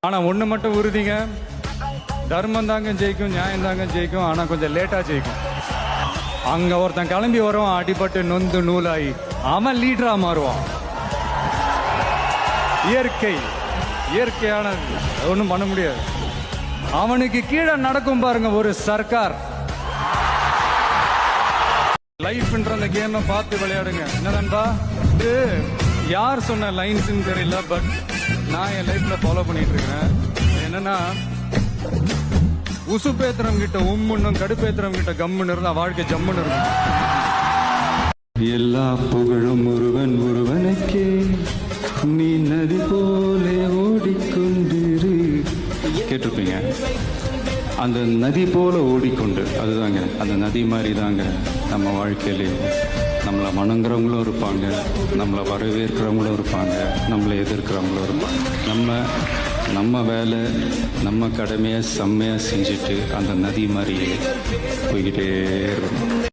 ஆனா ஒண்ணு மட்டும் உறுதிங்க, தர்மம் தாங்க ஜெயிக்கும், நியாயம் தாங்க ஜெயிக்கும். ஆனா கொஞ்சம் லேட்டா ஜெயிக்கும். அங்க ஒருத்தன் கிளம்பி வருவான், அடிபட்டு நொந்து நூலாயி, அவன் லீடரா மாறுவான். இயற்கையானது, ஒன்றும் பண்ண முடியாது. அவனுக்கு கீழே நடக்கும் பாருங்க ஒரு சர்க்கார். லைஃப்ன்ற அந்த கேமை பார்த்து விளையாடுங்க. என்னதான்பா இது யார் சொன்ன லைன்ஸ்ன்னு தெரியல, பட் நான் என் லைஃப்ல ஃபாலோ பண்ணிட்டு இருக்கிறேன். என்னன்னா, உசுப்பேத்திரம் கிட்ட உம்முன்னும், கடுப்பேத்திரம் கிட்ட கம்முன்னு இருந்தா வாழ்க்கை ஜம்முன்னு இருக்கும். எல்லா புகழும் ஒருவனுக்கே, நீ நதி போல ஓடிக்கொண்டிரு. கேட்டிருப்பீங்க, அந்த நதி போல ஓடிக்கொண்டு, அதுதாங்க அந்த நதி மாதிரி தாங்க நம்ம வாழ்க்கையிலே. நம்மளை வணங்குறவங்களும் இருப்பாங்க, நம்மளை வரவேற்கிறவங்களும் இருப்பாங்க, நம்மளை எதிர்க்கிறவங்களும் இருப்பாங்க. நம்ம வேலை, நம்ம கடமையை செம்மையாக செஞ்சுட்டு அந்த நதி மாதிரியே போய்கிட்டே இருக்கணும்.